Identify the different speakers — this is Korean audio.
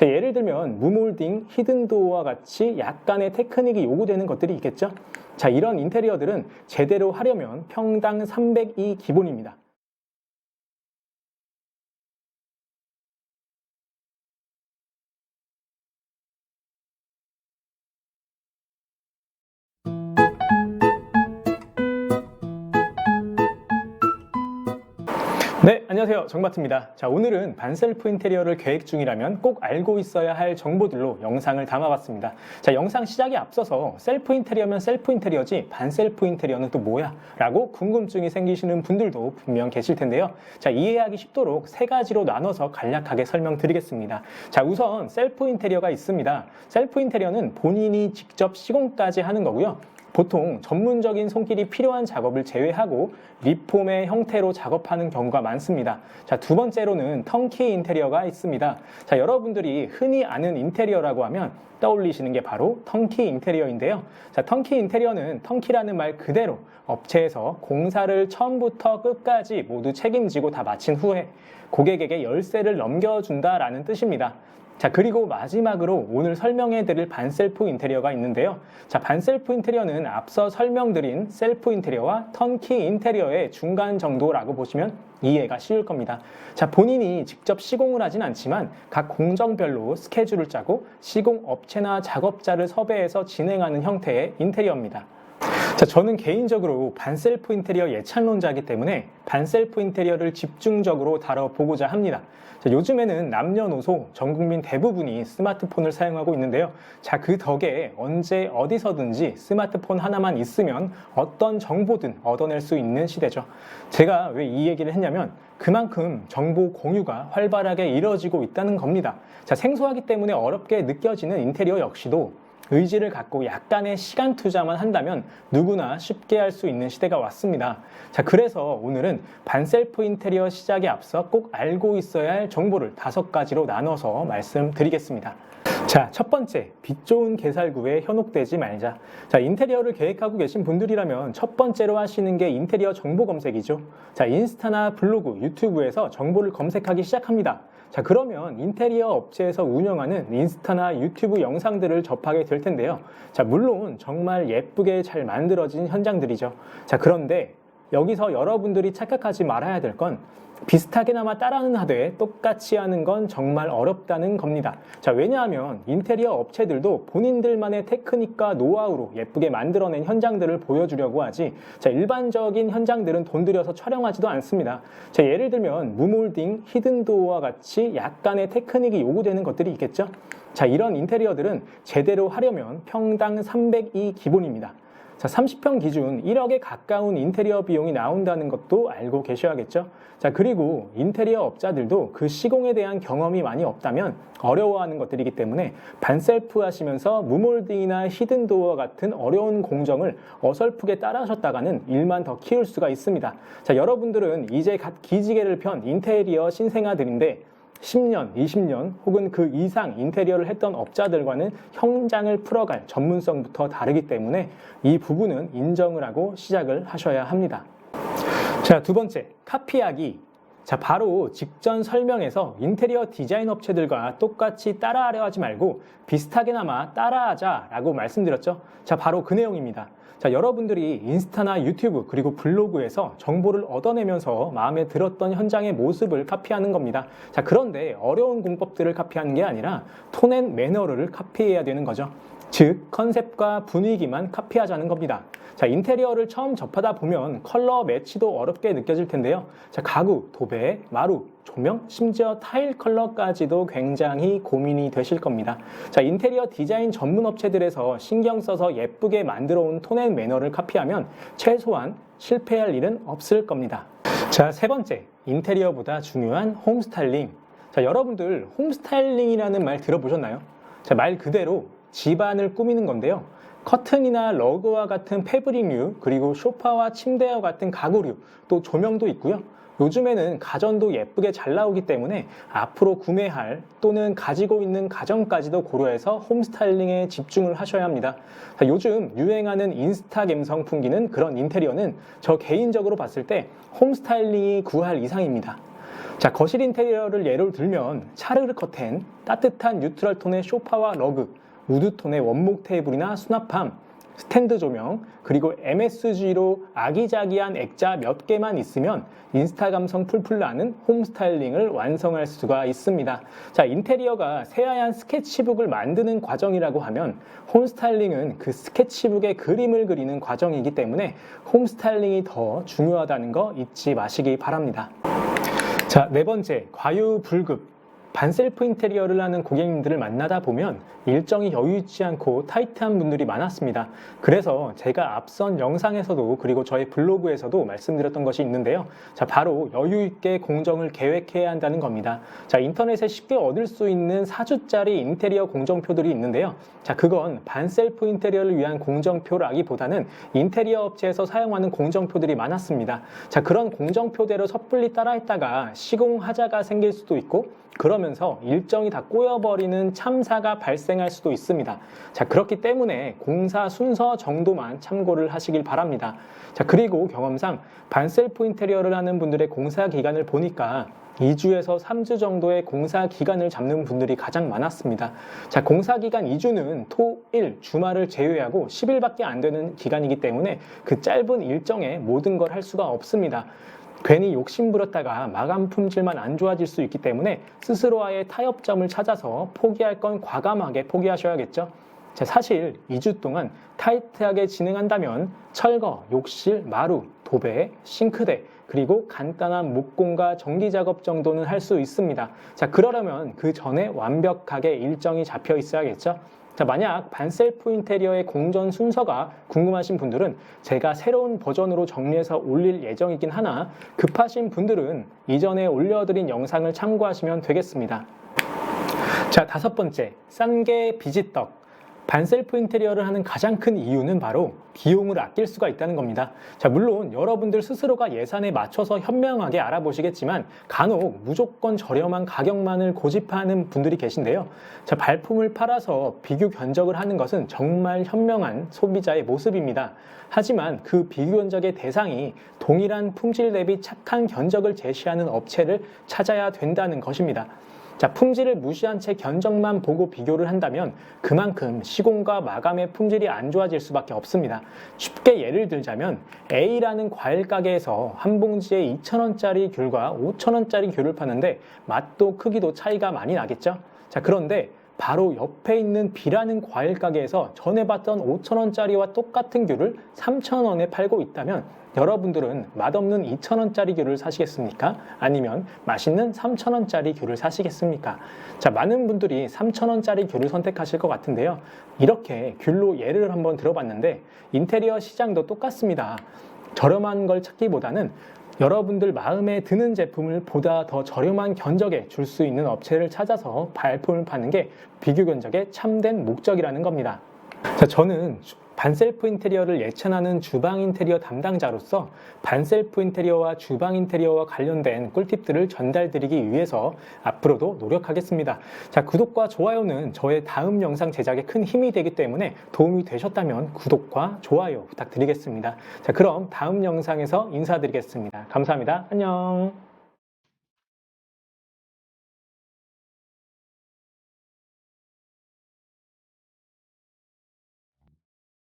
Speaker 1: 자, 예를 들면 무몰딩, 히든도어와 같이 약간의 테크닉이 요구되는 것들이 있겠죠. 자, 이런 인테리어들은 제대로 하려면 평당 300이 기본입니다. 네, 안녕하세요. 정마트입니다. 자, 오늘은 반셀프 인테리어를 계획 중이라면 꼭 알고 있어야 할 정보들로 영상을 담아봤습니다. 자, 영상 시작에 앞서서 셀프 인테리어면 셀프 인테리어지 반셀프 인테리어는 또 뭐야? 라고 궁금증이 생기시는 분들도 분명 계실 텐데요. 자, 이해하기 쉽도록 세 가지로 나눠서 간략하게 설명드리겠습니다. 자, 우선 셀프 인테리어가 있습니다. 셀프 인테리어는 본인이 직접 시공까지 하는 거고요. 보통 전문적인 손길이 필요한 작업을 제외하고 리폼의 형태로 작업하는 경우가 많습니다. 자, 두 번째로는 턴키 인테리어가 있습니다. 자, 여러분들이 흔히 아는 인테리어라고 하면 떠올리시는 게 바로 턴키 인테리어인데요. 자, 턴키 인테리어는 턴키라는 말 그대로 업체에서 공사를 처음부터 끝까지 모두 책임지고 다 마친 후에 고객에게 열쇠를 넘겨준다라는 뜻입니다. 자, 그리고 마지막으로 오늘 설명해드릴 반셀프 인테리어가 있는데요. 자, 반셀프 인테리어는 앞서 설명드린 셀프 인테리어와 턴키 인테리어의 중간 정도라고 보시면 이해가 쉬울 겁니다. 자, 본인이 직접 시공을 하진 않지만 각 공정별로 스케줄을 짜고 시공 업체나 작업자를 섭외해서 진행하는 형태의 인테리어입니다. 자, 저는 개인적으로 반셀프 인테리어 예찬론자이기 때문에 반셀프 인테리어를 집중적으로 다뤄보고자 합니다. 자, 요즘에는 남녀노소 전 국민 대부분이 스마트폰을 사용하고 있는데요. 자, 그 덕에 언제 어디서든지 스마트폰 하나만 있으면 어떤 정보든 얻어낼 수 있는 시대죠. 제가 왜 이 얘기를 했냐면 그만큼 정보 공유가 활발하게 이루어지고 있다는 겁니다. 자, 생소하기 때문에 어렵게 느껴지는 인테리어 역시도 의지를 갖고 약간의 시간 투자만 한다면 누구나 쉽게 할 수 있는 시대가 왔습니다. 자, 그래서 오늘은 반셀프 인테리어 시작에 앞서 꼭 알고 있어야 할 정보를 5가지로 나눠서 말씀드리겠습니다. 자, 첫 번째, 빛 좋은 개살구에 현혹되지 말자. 자, 인테리어를 계획하고 계신 분들이라면 첫 번째로 하시는 게 인테리어 정보 검색이죠. 자, 인스타나 블로그, 유튜브에서 정보를 검색하기 시작합니다. 자, 그러면 인테리어 업체에서 운영하는 인스타나 유튜브 영상들을 접하게 될 텐데요. 자, 물론 정말 예쁘게 잘 만들어진 현장들이죠. 자, 그런데 여기서 여러분들이 착각하지 말아야 될 건 비슷하게나마 따라하는 하되 똑같이 하는 건 정말 어렵다는 겁니다. 자, 왜냐하면 인테리어 업체들도 본인들만의 테크닉과 노하우로 예쁘게 만들어낸 현장들을 보여주려고 하지, 자, 일반적인 현장들은 돈 들여서 촬영하지도 않습니다. 자, 예를 들면 무몰딩, 히든도어와 같이 약간의 테크닉이 요구되는 것들이 있겠죠. 자, 이런 인테리어들은 제대로 하려면 평당 300이 기본입니다. 자, 30평 기준 1억에 가까운 인테리어 비용이 나온다는 것도 알고 계셔야겠죠. 자, 그리고 인테리어 업자들도 그 시공에 대한 경험이 많이 없다면 어려워하는 것들이기 때문에 반셀프 하시면서 무몰딩이나 히든도어 같은 어려운 공정을 어설프게 따라하셨다가는 일만 더 키울 수가 있습니다. 자, 여러분들은 이제 갓 기지개를 편 인테리어 신생아들인데 10년, 20년 혹은 그 이상 인테리어를 했던 업자들과는 현장을 풀어갈 전문성부터 다르기 때문에 이 부분은 인정을 하고 시작을 하셔야 합니다. 자, 두 번째, 카피하기. 자, 바로 직전 설명에서 인테리어 디자인 업체들과 똑같이 따라하려 하지 말고 비슷하게나마 따라하자라고 말씀드렸죠. 자, 바로 그 내용입니다. 자, 여러분들이 인스타나 유튜브 그리고 블로그에서 정보를 얻어내면서 마음에 들었던 현장의 모습을 카피하는 겁니다. 자, 그런데 어려운 공법들을 카피하는 게 아니라 톤 앤 매너를 카피해야 되는 거죠. 즉, 컨셉과 분위기만 카피하자는 겁니다. 자, 인테리어를 처음 접하다 보면 컬러 매치도 어렵게 느껴질 텐데요. 자, 가구, 도배, 마루, 조명, 심지어 타일 컬러까지도 굉장히 고민이 되실 겁니다. 자, 인테리어 디자인 전문 업체들에서 신경 써서 예쁘게 만들어 온 톤 앤 매너를 카피하면 최소한 실패할 일은 없을 겁니다. 자, 세 번째, 인테리어보다 중요한 홈 스타일링. 자, 여러분들 홈 스타일링이라는 말 들어보셨나요? 자, 말 그대로 집안을 꾸미는 건데요. 커튼이나 러그와 같은 패브릭류, 그리고 소파와 침대와 같은 가구류, 또 조명도 있고요. 요즘에는 가전도 예쁘게 잘 나오기 때문에 앞으로 구매할 또는 가지고 있는 가전까지도 고려해서 홈 스타일링에 집중을 하셔야 합니다. 자, 요즘 유행하는 인스타 감성 풍기는 그런 인테리어는 저 개인적으로 봤을 때 홈 스타일링이 구할 이상입니다. 자, 거실 인테리어를 예로 들면 차르르 커튼, 따뜻한 뉴트럴 톤의 소파와 러그, 우드톤의 원목 테이블이나 수납함, 스탠드 조명, 그리고 MSG로 아기자기한 액자 몇 개만 있으면 인스타 감성 풀풀 나는 홈 스타일링을 완성할 수가 있습니다. 자, 인테리어가 새하얀 스케치북을 만드는 과정이라고 하면 홈 스타일링은 그 스케치북에 그림을 그리는 과정이기 때문에 홈 스타일링이 더 중요하다는 거 잊지 마시기 바랍니다. 자, 네 번째, 과유불급. 반셀프 인테리어를 하는 고객님들을 만나다 보면 일정이 여유 있지 않고 타이트한 분들이 많았습니다. 그래서 제가 앞선 영상에서도 그리고 저의 블로그에서도 말씀드렸던 것이 있는데요. 자, 바로 여유 있게 공정을 계획해야 한다는 겁니다. 자, 인터넷에 쉽게 얻을 수 있는 4주짜리 인테리어 공정표들이 있는데요. 자, 그건 반셀프 인테리어를 위한 공정표라기보다는 인테리어 업체에서 사용하는 공정표들이 많았습니다. 자, 그런 공정표대로 섣불리 따라했다가 시공하자가 생길 수도 있고 그러면서 일정이 다 꼬여버리는 참사가 발생할 수도 있습니다. 자, 그렇기 때문에 공사 순서 정도만 참고를 하시길 바랍니다. 자, 그리고 경험상 반셀프 인테리어를 하는 분들의 공사 기간을 보니까 2주에서 3주 정도의 공사 기간을 잡는 분들이 가장 많았습니다. 자, 공사 기간 2주는 토, 일, 주말을 제외하고 10일밖에 안 되는 기간이기 때문에 그 짧은 일정에 모든 걸 할 수가 없습니다. 괜히 욕심부렸다가 마감 품질만 안 좋아질 수 있기 때문에 스스로와의 타협점을 찾아서 포기할 건 과감하게 포기하셔야겠죠. 자, 사실 2주 동안 타이트하게 진행한다면 철거, 욕실, 마루, 도배, 싱크대, 그리고 간단한 목공과 정기 작업 정도는 할 수 있습니다. 자, 그러려면 그 전에 완벽하게 일정이 잡혀 있어야겠죠. 자, 만약 반셀프 인테리어의 공전 순서가 궁금하신 분들은 제가 새로운 버전으로 정리해서 올릴 예정이긴 하나 급하신 분들은 이전에 올려드린 영상을 참고하시면 되겠습니다. 자, 다섯 번째, 싼 게 비지떡. 반셀프 인테리어를 하는 가장 큰 이유는 바로 비용을 아낄 수가 있다는 겁니다. 자, 물론 여러분들 스스로가 예산에 맞춰서 현명하게 알아보시겠지만 간혹 무조건 저렴한 가격만을 고집하는 분들이 계신데요. 자, 발품을 팔아서 비교 견적을 하는 것은 정말 현명한 소비자의 모습입니다. 하지만 그 비교 견적의 대상이 동일한 품질 대비 착한 견적을 제시하는 업체를 찾아야 된다는 것입니다. 자, 품질을 무시한 채 견적만 보고 비교를 한다면 그만큼 시공과 마감의 품질이 안 좋아질 수밖에 없습니다. 쉽게 예를 들자면 A라는 과일 가게에서 한 봉지에 2,000원짜리 귤과 5,000원짜리 귤을 파는데 맛도 크기도 차이가 많이 나겠죠? 자, 그런데 바로 옆에 있는 B라는 과일 가게에서 전에 봤던 5,000원짜리와 똑같은 귤을 3,000원에 팔고 있다면 여러분들은 맛없는 2,000원짜리 귤을 사시겠습니까? 아니면 맛있는 3,000원짜리 귤을 사시겠습니까? 자, 많은 분들이 3,000원짜리 귤을 선택하실 것 같은데요. 이렇게 귤로 예를 한번 들어봤는데 인테리어 시장도 똑같습니다. 저렴한 걸 찾기보다는 여러분들 마음에 드는 제품을 보다 더 저렴한 견적에 줄 수 있는 업체를 찾아서 발품을 파는 게 비교 견적의 참된 목적이라는 겁니다. 자, 저는 반셀프 인테리어를 예찬하는 주방 인테리어 담당자로서 반셀프 인테리어와 주방 인테리어와 관련된 꿀팁들을 전달드리기 위해서 앞으로도 노력하겠습니다. 자, 구독과 좋아요는 저의 다음 영상 제작에 큰 힘이 되기 때문에 도움이 되셨다면 구독과 좋아요 부탁드리겠습니다. 자, 그럼 다음 영상에서 인사드리겠습니다. 감사합니다. 안녕.